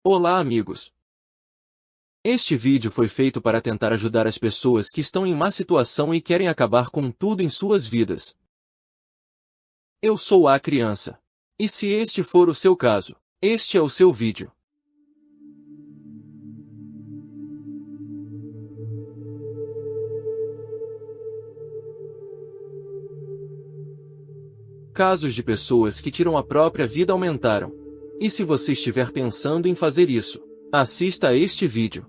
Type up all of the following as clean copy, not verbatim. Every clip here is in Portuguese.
Olá, amigos! Este vídeo foi feito para tentar ajudar as pessoas que estão em má situação e querem acabar com tudo em suas vidas. Eu sou a criança. E se este for o seu caso, este é o seu vídeo. Casos de pessoas que tiram a própria vida aumentaram. E se você estiver pensando em fazer isso, assista a este vídeo.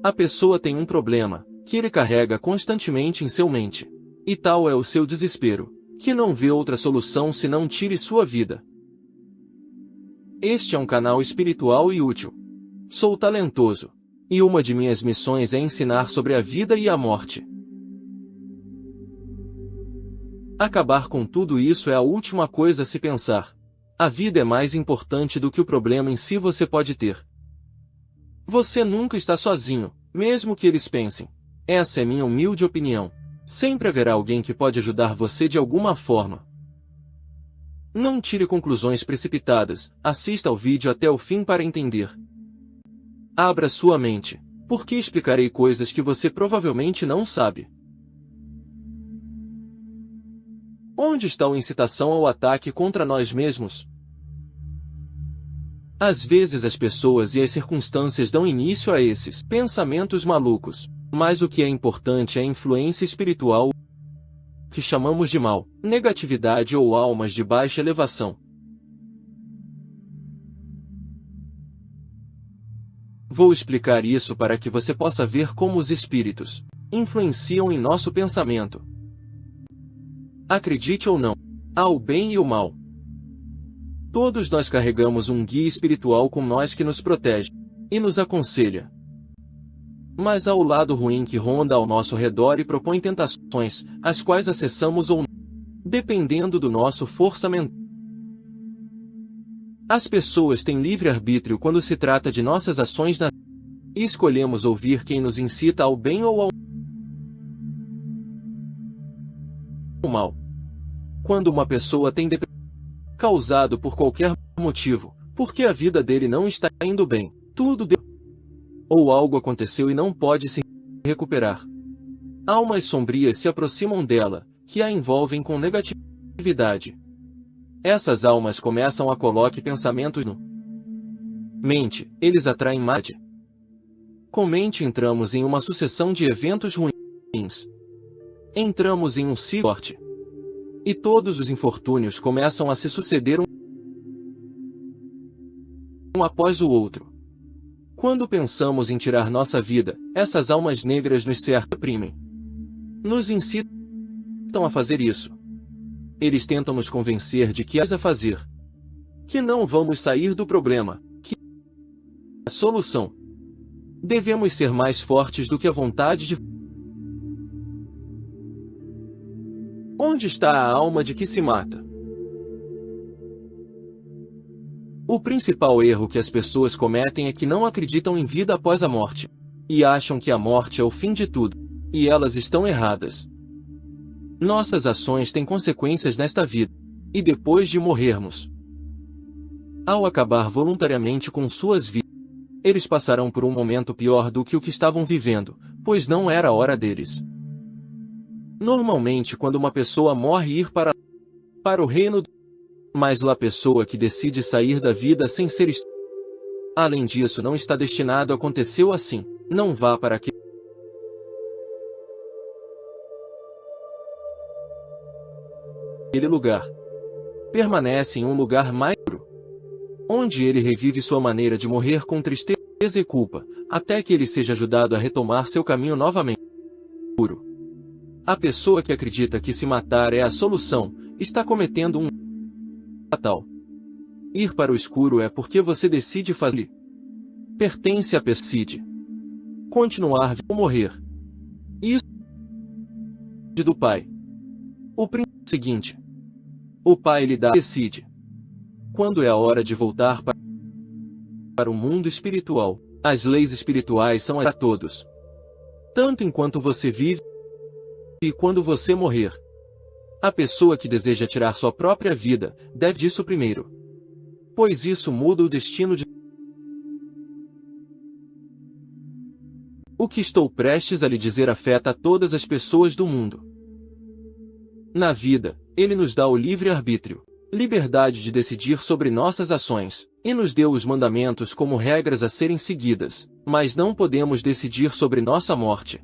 A pessoa tem um problema, que ele carrega constantemente em sua mente. E tal é o seu desespero, que não vê outra solução senão tire sua vida. Este é um canal espiritual e útil. Sou talentoso. E uma de minhas missões é ensinar sobre a vida e a morte. Acabar com tudo isso é a última coisa a se pensar. A vida é mais importante do que o problema em si você pode ter. Você nunca está sozinho, mesmo que eles pensem. Essa é minha humilde opinião. Sempre haverá alguém que pode ajudar você de alguma forma. Não tire conclusões precipitadas, assista ao vídeo até o fim para entender. Abra sua mente, porque explicarei coisas que você provavelmente não sabe. Onde está a incitação ao ataque contra nós mesmos? Às vezes as pessoas e as circunstâncias dão início a esses pensamentos malucos, mas o que é importante é a influência espiritual, que chamamos de mal, negatividade ou almas de baixa elevação. Vou explicar isso para que você possa ver como os espíritos influenciam em nosso pensamento. Acredite ou não, há o bem e o mal. Todos nós carregamos um guia espiritual com nós que nos protege e nos aconselha. Mas há o lado ruim que ronda ao nosso redor e propõe tentações, as quais acessamos ou não, dependendo do nosso força mental. As pessoas têm livre-arbítrio quando se trata de nossas ações na vida, e escolhemos ouvir quem nos incita ao bem ou ao mal. Quando uma pessoa tem depressão causado por qualquer motivo, porque a vida dele não está indo bem, tudo deu, ou algo aconteceu e não pode se recuperar. Almas sombrias se aproximam dela, que a envolvem com negatividade. Essas almas começam a colocar pensamentos no mente, eles atraem mate. Com mente entramos em uma sucessão de eventos ruins. Entramos em um ciclo. E todos os infortúnios começam a se suceder um após o outro. Quando pensamos em tirar nossa vida, essas almas negras nos oprimem. Nos incitam a fazer isso. Eles tentam nos convencer de que há a fazer. Que não vamos sair do problema. Que a solução. Devemos ser mais fortes do que a vontade de. Onde está a alma de que se mata? O principal erro que as pessoas cometem é que não acreditam em vida após a morte. E acham que a morte é o fim de tudo. E elas estão erradas. Nossas ações têm consequências nesta vida. E depois de morrermos. Ao acabar voluntariamente com suas vidas, eles passarão por um momento pior do que o que estavam vivendo, pois não era a hora deles. Normalmente quando uma pessoa morre ir para o reino, mas a pessoa que decide sair da vida sem ser além disso não está destinado a acontecer assim, não vá para aquele lugar. Permanece em um lugar mais puro, onde ele revive sua maneira de morrer com tristeza e culpa, até que ele seja ajudado a retomar seu caminho novamente puro. A pessoa que acredita que se matar é a solução, está cometendo um fatal. Ir para o escuro é porque você decide fazer. Pertence a decide. Continuar ou morrer. Isso do pai. O princípio seguinte. O pai lhe dá decide. Quando é a hora de voltar para o mundo espiritual, as leis espirituais são a todos. Tanto enquanto você vive, e quando você morrer. A pessoa que deseja tirar sua própria vida, deve disso primeiro. Pois isso muda o destino de que estou prestes a lhe dizer afeta todas as pessoas do mundo. Na vida, Ele nos dá o livre-arbítrio, liberdade de decidir sobre nossas ações, e nos deu os mandamentos como regras a serem seguidas, mas não podemos decidir sobre nossa morte.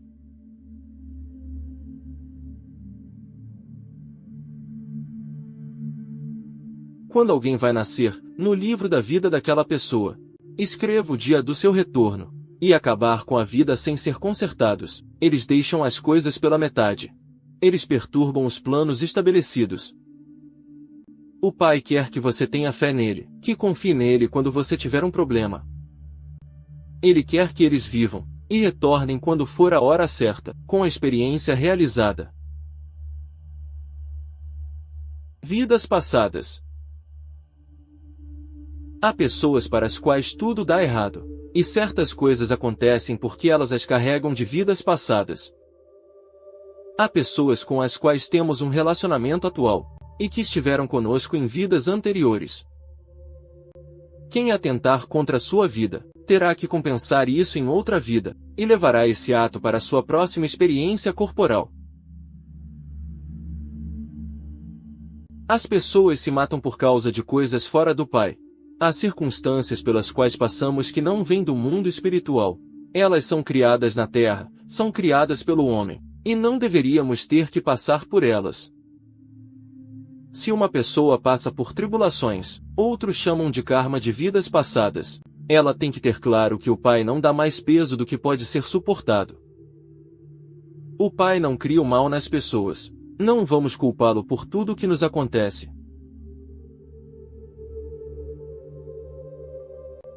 Quando alguém vai nascer, no livro da vida daquela pessoa, escreva o dia do seu retorno, e acabar com a vida sem ser consertados, eles deixam as coisas pela metade. Eles perturbam os planos estabelecidos. O Pai quer que você tenha fé nele, que confie nele quando você tiver um problema. Ele quer que eles vivam, e retornem quando for a hora certa, com a experiência realizada. Vidas passadas. Há pessoas para as quais tudo dá errado, e certas coisas acontecem porque elas as carregam de vidas passadas. Há pessoas com as quais temos um relacionamento atual, e que estiveram conosco em vidas anteriores. Quem atentar contra a sua vida, terá que compensar isso em outra vida, e levará esse ato para a sua próxima experiência corporal. As pessoas se matam por causa de coisas fora do Pai. Há circunstâncias pelas quais passamos que não vêm do mundo espiritual. Elas são criadas na terra, são criadas pelo homem, e não deveríamos ter que passar por elas. Se uma pessoa passa por tribulações, outros chamam de karma de vidas passadas. Ela tem que ter claro que o Pai não dá mais peso do que pode ser suportado. O Pai não cria o mal nas pessoas. Não vamos culpá-lo por tudo o que nos acontece.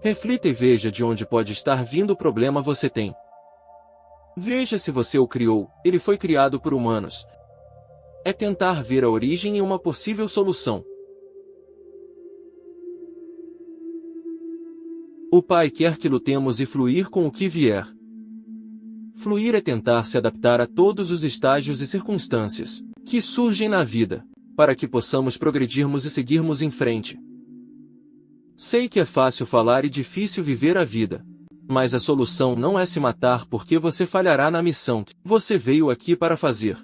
Reflita e veja de onde pode estar vindo o problema você tem. Veja se você o criou, ele foi criado por humanos. É tentar ver a origem e uma possível solução. O Pai quer que lutemos e fluir com o que vier. Fluir é tentar se adaptar a todos os estágios e circunstâncias que surgem na vida, para que possamos progredirmos e seguirmos em frente. Sei que é fácil falar e difícil viver a vida, mas a solução não é se matar porque você falhará na missão que você veio aqui para fazer.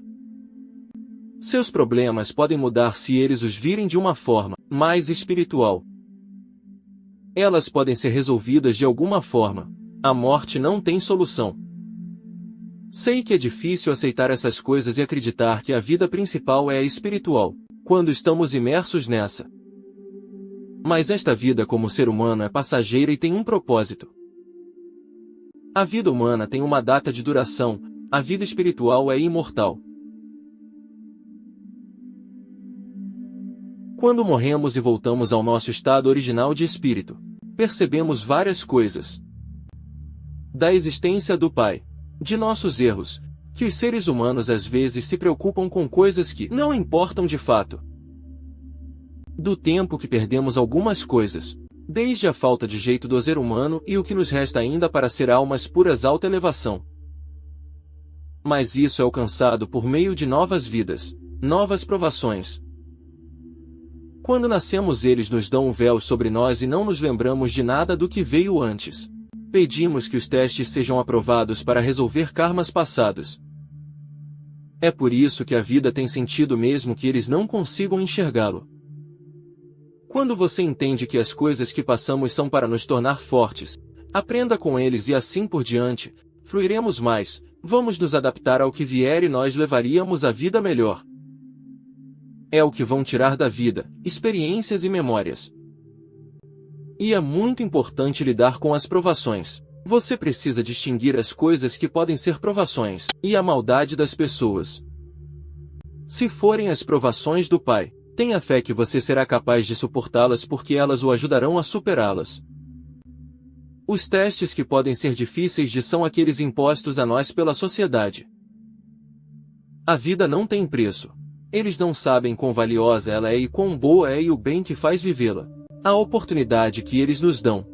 Seus problemas podem mudar se eles os virem de uma forma mais espiritual. Elas podem ser resolvidas de alguma forma. A morte não tem solução. Sei que é difícil aceitar essas coisas e acreditar que a vida principal é a espiritual, quando estamos imersos nessa. Mas esta vida como ser humano é passageira e tem um propósito. A vida humana tem uma data de duração, a vida espiritual é imortal. Quando morremos e voltamos ao nosso estado original de espírito, percebemos várias coisas. Da existência do Pai, de nossos erros, que os seres humanos às vezes se preocupam com coisas que não importam de fato. Do tempo que perdemos algumas coisas, desde a falta de jeito do ser humano e o que nos resta ainda para ser almas puras alta elevação. Mas isso é alcançado por meio de novas vidas, novas provações. Quando nascemos eles nos dão um véu sobre nós e não nos lembramos de nada do que veio antes. Pedimos que os testes sejam aprovados para resolver karmas passados. É por isso que a vida tem sentido mesmo que eles não consigam enxergá-lo. Quando você entende que as coisas que passamos são para nos tornar fortes, aprenda com eles e assim por diante, fluiremos mais, vamos nos adaptar ao que vier e nós levaríamos a vida melhor. É o que vão tirar da vida, experiências e memórias. E é muito importante lidar com as provações. Você precisa distinguir as coisas que podem ser provações, e a maldade das pessoas. Se forem as provações do Pai, tenha fé que você será capaz de suportá-las porque elas o ajudarão a superá-las. Os testes que podem ser difíceis são aqueles impostos a nós pela sociedade. A vida não tem preço. Eles não sabem quão valiosa ela é e quão boa é e o bem que faz vivê-la. A oportunidade que eles nos dão.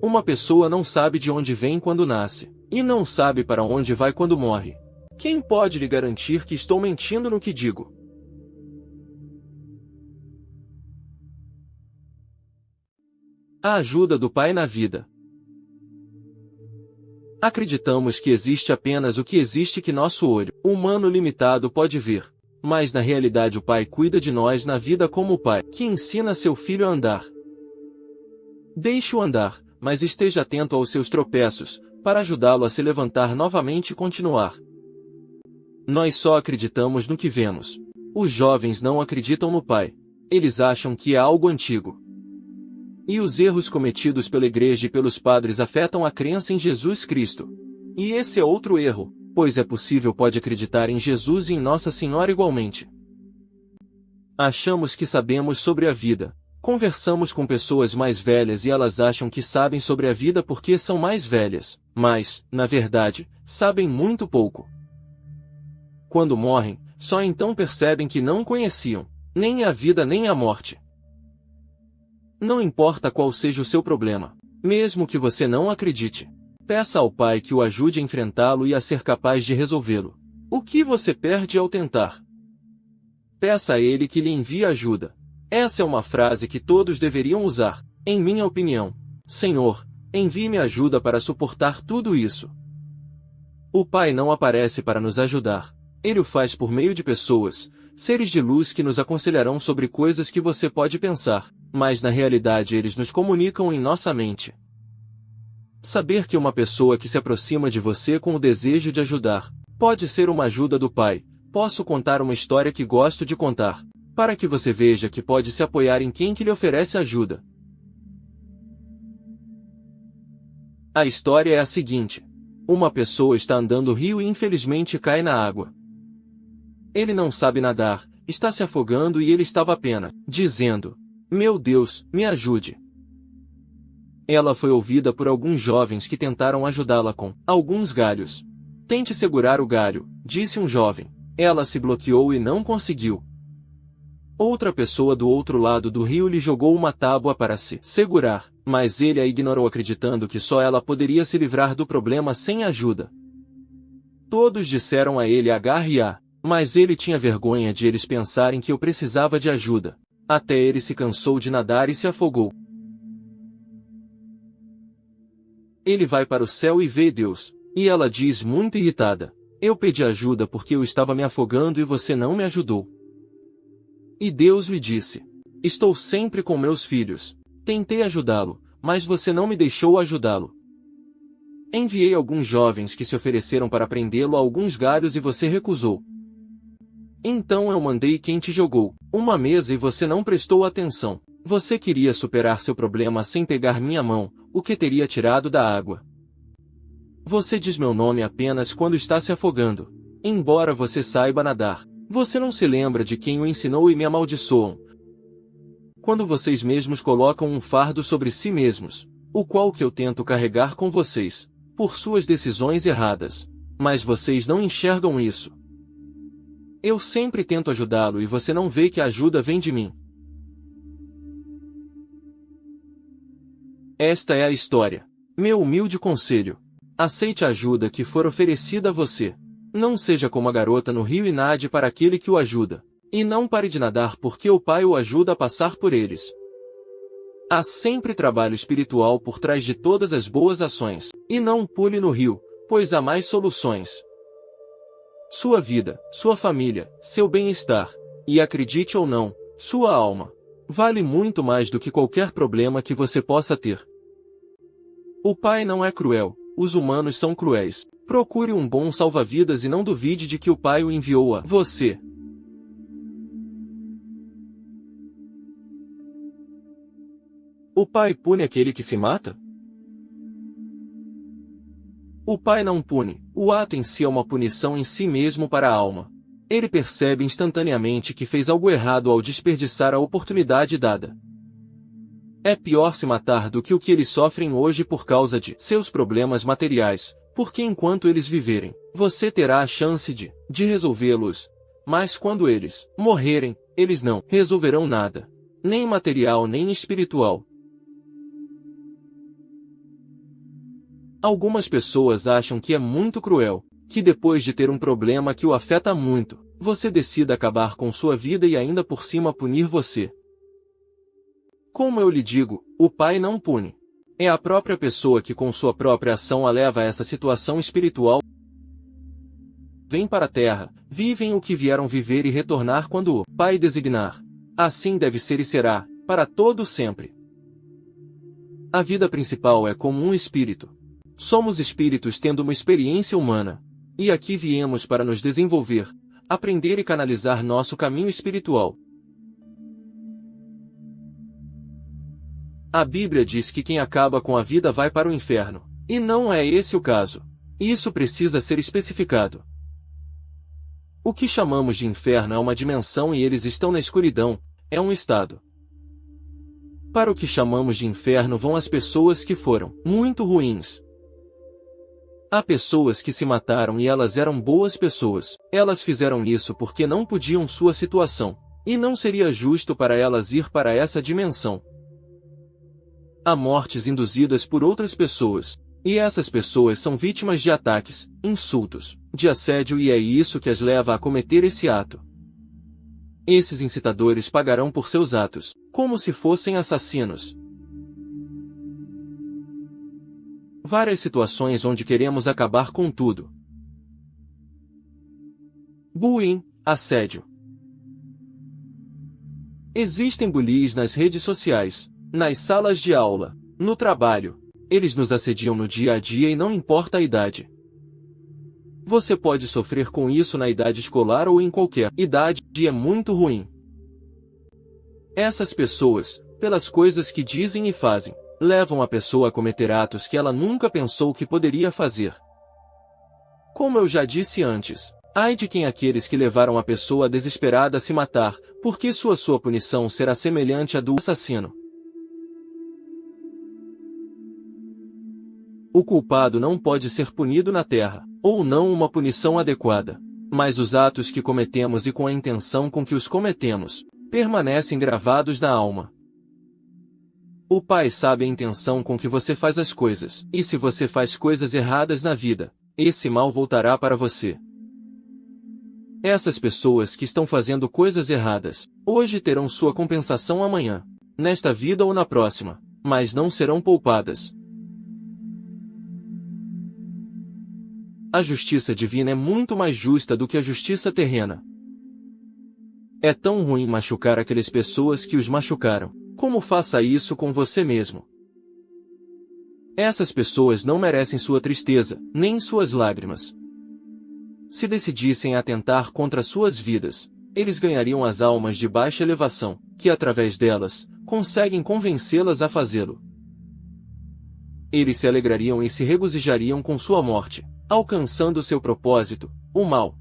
Uma pessoa não sabe de onde vem quando nasce, e não sabe para onde vai quando morre. Quem pode lhe garantir que estou mentindo no que digo? A ajuda do Pai na vida. Acreditamos que existe apenas o que existe que nosso olho humano limitado pode ver. Mas na realidade o Pai cuida de nós na vida como o pai que ensina seu filho a andar. Deixe-o andar, mas esteja atento aos seus tropeços, para ajudá-lo a se levantar novamente e continuar. Nós só acreditamos no que vemos. Os jovens não acreditam no Pai. Eles acham que é algo antigo. E os erros cometidos pela igreja e pelos padres afetam a crença em Jesus Cristo. E esse é outro erro, pois é possível pode acreditar em Jesus e em Nossa Senhora igualmente. Achamos que sabemos sobre a vida. Conversamos com pessoas mais velhas e elas acham que sabem sobre a vida porque são mais velhas, mas, na verdade, sabem muito pouco. Quando morrem, só então percebem que não conheciam nem a vida nem a morte. Não importa qual seja o seu problema, mesmo que você não acredite, peça ao Pai que o ajude a enfrentá-lo e a ser capaz de resolvê-lo. O que você perde ao tentar? Peça a Ele que lhe envie ajuda. Essa é uma frase que todos deveriam usar, em minha opinião. Senhor, envie-me ajuda para suportar tudo isso. O Pai não aparece para nos ajudar. Ele o faz por meio de pessoas, seres de luz que nos aconselharão sobre coisas que você pode pensar, mas na realidade eles nos comunicam em nossa mente. Saber que uma pessoa que se aproxima de você com o desejo de ajudar, pode ser uma ajuda do Pai. Posso contar uma história que gosto de contar, para que você veja que pode se apoiar em quem que lhe oferece ajuda. A história é a seguinte. Uma pessoa está andando no rio e infelizmente cai na água. Ele não sabe nadar, está se afogando e ele estava apenas dizendo: "Meu Deus, me ajude." Ela foi ouvida por alguns jovens que tentaram ajudá-la com alguns galhos. "Tente segurar o galho", disse um jovem. Ela se bloqueou e não conseguiu. Outra pessoa do outro lado do rio lhe jogou uma tábua para se segurar, mas ele a ignorou acreditando que só ela poderia se livrar do problema sem ajuda. Todos disseram a ele agarre-a, mas ele tinha vergonha de eles pensarem que eu precisava de ajuda. Até ele se cansou de nadar e se afogou. Ele vai para o céu e vê Deus, e ela diz muito irritada: "Eu pedi ajuda porque eu estava me afogando e você não me ajudou." E Deus lhe disse: "Estou sempre com meus filhos. Tentei ajudá-lo, mas você não me deixou ajudá-lo. Enviei alguns jovens que se ofereceram para prendê-lo a alguns galhos e você recusou. Então eu mandei quem te jogou uma mesa e você não prestou atenção. Você queria superar seu problema sem pegar minha mão, o que teria tirado da água. Você diz meu nome apenas quando está se afogando. Embora você saiba nadar, você não se lembra de quem o ensinou e me amaldiçoam. Quando vocês mesmos colocam um fardo sobre si mesmos, o qual que eu tento carregar com vocês, por suas decisões erradas. Mas vocês não enxergam isso. Eu sempre tento ajudá-lo e você não vê que a ajuda vem de mim." Esta é a história. Meu humilde conselho: aceite a ajuda que for oferecida a você. Não seja como a garota no rio e nade para aquele que o ajuda. E não pare de nadar porque o Pai o ajuda a passar por eles. Há sempre trabalho espiritual por trás de todas as boas ações. E não pule no rio, pois há mais soluções. Sua vida, sua família, seu bem-estar, e acredite ou não, sua alma, vale muito mais do que qualquer problema que você possa ter. O Pai não é cruel, os humanos são cruéis. Procure um bom salva-vidas e não duvide de que o Pai o enviou a você. O Pai pune aquele que se mata? O Pai não pune, o ato em si é uma punição em si mesmo para a alma. Ele percebe instantaneamente que fez algo errado ao desperdiçar a oportunidade dada. É pior se matar do que o que eles sofrem hoje por causa de seus problemas materiais, porque enquanto eles viverem, você terá a chance de resolvê-los. Mas quando eles morrerem, eles não resolverão nada, nem material nem espiritual. Algumas pessoas acham que é muito cruel, que depois de ter um problema que o afeta muito, você decida acabar com sua vida e ainda por cima punir você. Como eu lhe digo, o Pai não pune. É a própria pessoa que com sua própria ação a leva a essa situação espiritual. Vêm para a terra, vivem o que vieram viver e retornar quando o Pai designar. Assim deve ser e será, para todo sempre. A vida principal é como um espírito. Somos espíritos tendo uma experiência humana. E aqui viemos para nos desenvolver, aprender e canalizar nosso caminho espiritual. A Bíblia diz que quem acaba com a vida vai para o inferno. E não é esse o caso. Isso precisa ser especificado. O que chamamos de inferno é uma dimensão e eles estão na escuridão, é um estado. Para o que chamamos de inferno vão as pessoas que foram muito ruins. Há pessoas que se mataram e elas eram boas pessoas. Elas fizeram isso porque não podiam sua situação. E não seria justo para elas ir para essa dimensão. Há mortes induzidas por outras pessoas. E essas pessoas são vítimas de ataques, insultos, de assédio e é isso que as leva a cometer esse ato. Esses incitadores pagarão por seus atos, como se fossem assassinos. Várias situações onde queremos acabar com tudo. Bullying, assédio. Existem bullies nas redes sociais, nas salas de aula, no trabalho. Eles nos assediam no dia a dia e não importa a idade. Você pode sofrer com isso na idade escolar ou em qualquer idade e é muito ruim. Essas pessoas, pelas coisas que dizem e fazem, levam a pessoa a cometer atos que ela nunca pensou que poderia fazer. Como eu já disse antes, ai de quem aqueles que levaram a pessoa desesperada a se matar, porque sua punição será semelhante à do assassino. O culpado não pode ser punido na terra, ou não uma punição adequada. Mas os atos que cometemos e com a intenção com que os cometemos, permanecem gravados na alma. O Pai sabe a intenção com que você faz as coisas, e se você faz coisas erradas na vida, esse mal voltará para você. Essas pessoas que estão fazendo coisas erradas, hoje terão sua compensação amanhã, nesta vida ou na próxima, mas não serão poupadas. A justiça divina é muito mais justa do que a justiça terrena. É tão ruim machucar aquelas pessoas que os machucaram. Como faça isso com você mesmo? Essas pessoas não merecem sua tristeza, nem suas lágrimas. Se decidissem atentar contra suas vidas, eles ganhariam as almas de baixa elevação, que através delas, conseguem convencê-las a fazê-lo. Eles se alegrariam e se regozijariam com sua morte, alcançando seu propósito, o mal.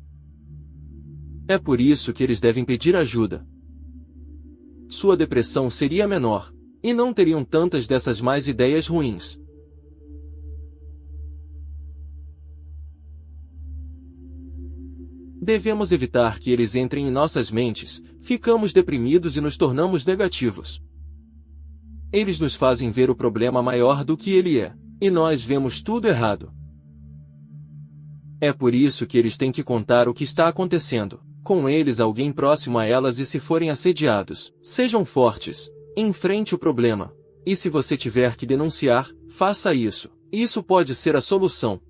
É por isso que eles devem pedir ajuda. Sua depressão seria menor, e não teriam tantas dessas más ideias ruins. Devemos evitar que eles entrem em nossas mentes, ficamos deprimidos e nos tornamos negativos. Eles nos fazem ver o problema maior do que ele é, e nós vemos tudo errado. É por isso que eles têm que contar o que está acontecendo com eles, alguém próximo a elas, e se forem assediados, sejam fortes, enfrente o problema. E se você tiver que denunciar, faça isso. Isso pode ser a solução.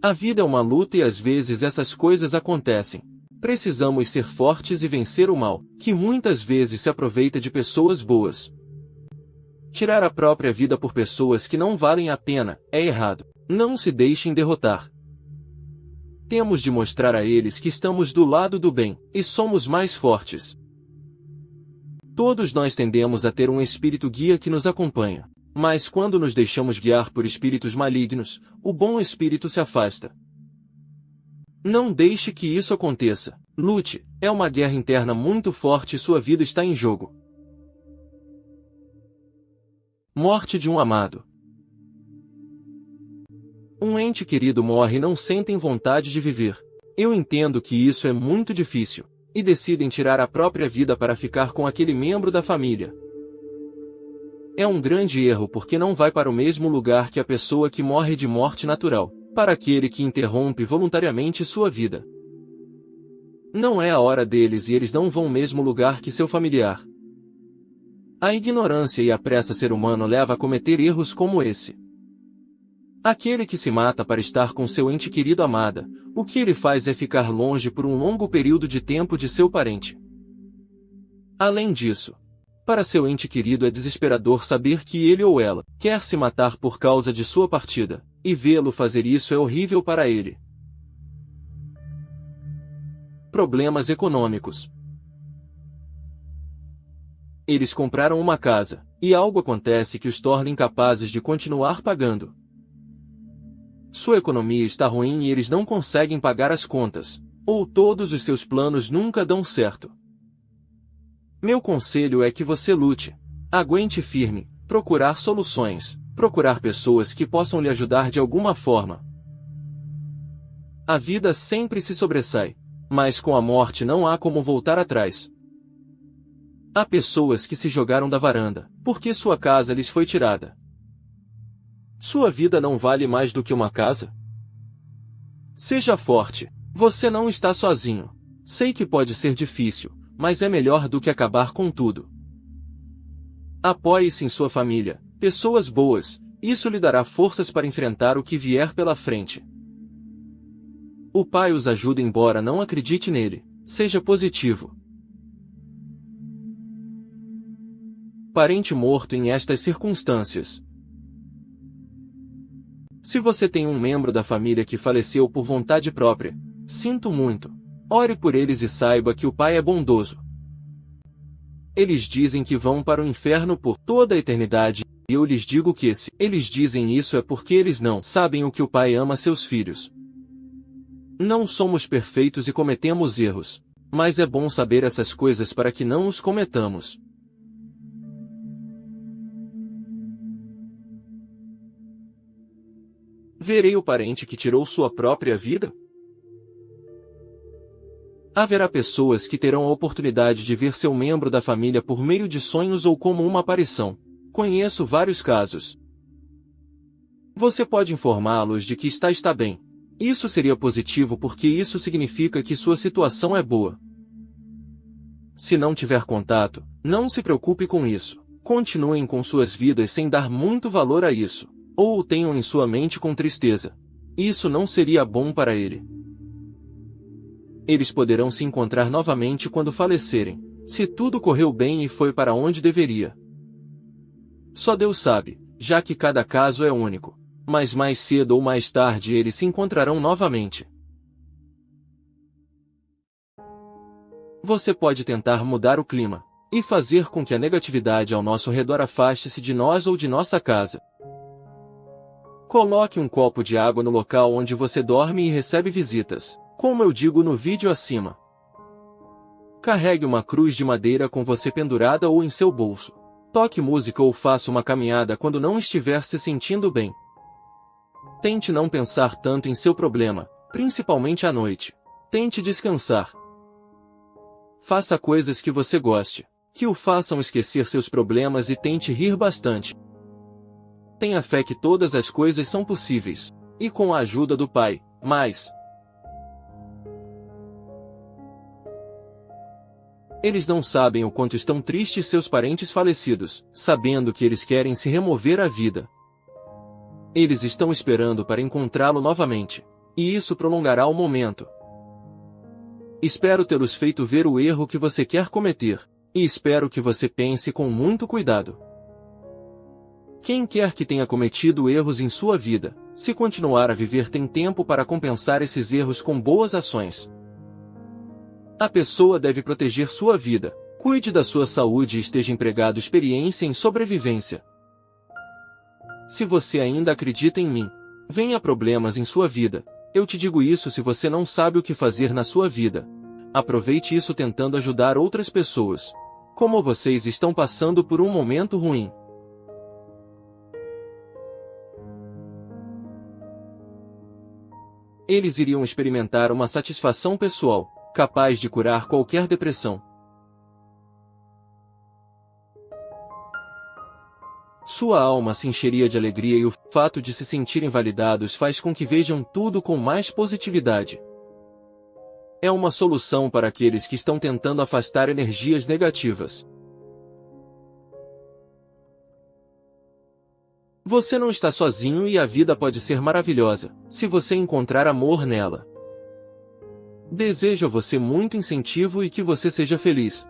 A vida é uma luta e às vezes essas coisas acontecem. Precisamos ser fortes e vencer o mal, que muitas vezes se aproveita de pessoas boas. Tirar a própria vida por pessoas que não valem a pena é errado. Não se deixem derrotar. Temos de mostrar a eles que estamos do lado do bem, e somos mais fortes. Todos nós tendemos a ter um espírito guia que nos acompanha. Mas quando nos deixamos guiar por espíritos malignos, o bom espírito se afasta. Não deixe que isso aconteça. Lute, é uma guerra interna muito forte e sua vida está em jogo. Morte de um amado. Um ente querido morre e não sentem vontade de viver. Eu entendo que isso é muito difícil, e decidem tirar a própria vida para ficar com aquele membro da família. É um grande erro porque não vai para o mesmo lugar que a pessoa que morre de morte natural, para aquele que interrompe voluntariamente sua vida. Não é a hora deles e eles não vão ao mesmo lugar que seu familiar. A ignorância e a pressa ser humano leva a cometer erros como esse. Aquele que se mata para estar com seu ente querido amada, o que ele faz é ficar longe por um longo período de tempo de seu parente. Além disso, para seu ente querido é desesperador saber que ele ou ela quer se matar por causa de sua partida, e vê-lo fazer isso é horrível para ele. Problemas econômicos. Eles compraram uma casa, e algo acontece que os torna incapazes de continuar pagando. Sua economia está ruim e eles não conseguem pagar as contas, ou todos os seus planos nunca dão certo. Meu conselho é que você lute, aguente firme, procurar soluções, procurar pessoas que possam lhe ajudar de alguma forma. A vida sempre se sobressai, mas com a morte não há como voltar atrás. Há pessoas que se jogaram da varanda, porque sua casa lhes foi tirada. Sua vida não vale mais do que uma casa? Seja forte, você não está sozinho. Sei que pode ser difícil, mas é melhor do que acabar com tudo. Apoie-se em sua família, pessoas boas, isso lhe dará forças para enfrentar o que vier pela frente. O Pai os ajuda embora não acredite nele, seja positivo. Parente morto em estas circunstâncias. Se você tem um membro da família que faleceu por vontade própria, sinto muito. Ore por eles e saiba que o Pai é bondoso. Eles dizem que vão para o inferno por toda a eternidade, e eu lhes digo que se eles dizem isso é porque eles não sabem o que o Pai ama seus filhos. Não somos perfeitos e cometemos erros, mas é bom saber essas coisas para que não os cometamos. Verei o parente que tirou sua própria vida? Haverá pessoas que terão a oportunidade de ver seu membro da família por meio de sonhos ou como uma aparição. Conheço vários casos. Você pode informá-los de que está bem. Isso seria positivo porque isso significa que sua situação é boa. Se não tiver contato, não se preocupe com isso. Continuem com suas vidas sem dar muito valor a isso. Ou o tenham em sua mente com tristeza. Isso não seria bom para ele. Eles poderão se encontrar novamente quando falecerem, se tudo correu bem e foi para onde deveria. Só Deus sabe, já que cada caso é único. Mas mais cedo ou mais tarde eles se encontrarão novamente. Você pode tentar mudar o clima, e fazer com que a negatividade ao nosso redor afaste-se de nós ou de nossa casa. Coloque um copo de água no local onde você dorme e recebe visitas, como eu digo no vídeo acima. Carregue uma cruz de madeira com você pendurada ou em seu bolso. Toque música ou faça uma caminhada quando não estiver se sentindo bem. Tente não pensar tanto em seu problema, principalmente à noite. Tente descansar. Faça coisas que você goste, que o façam esquecer seus problemas e tente rir bastante. Tenha fé que todas as coisas são possíveis, e com a ajuda do Pai, mais. Eles não sabem o quanto estão tristes seus parentes falecidos, sabendo que eles querem se remover à vida. Eles estão esperando para encontrá-lo novamente, e isso prolongará o momento. Espero tê-los feito ver o erro que você quer cometer, e espero que você pense com muito cuidado. Quem quer que tenha cometido erros em sua vida, se continuar a viver tem tempo para compensar esses erros com boas ações. A pessoa deve proteger sua vida, cuide da sua saúde e esteja empregado experiência em sobrevivência. Se você ainda acredita em mim, venha problemas em sua vida. Eu te digo isso se você não sabe o que fazer na sua vida. Aproveite isso tentando ajudar outras pessoas. Como vocês estão passando por um momento ruim. Eles iriam experimentar uma satisfação pessoal, capaz de curar qualquer depressão. Sua alma se encheria de alegria e o fato de se sentirem validados faz com que vejam tudo com mais positividade. É uma solução para aqueles que estão tentando afastar energias negativas. Você não está sozinho e a vida pode ser maravilhosa, se você encontrar amor nela. Desejo a você muito incentivo e que você seja feliz.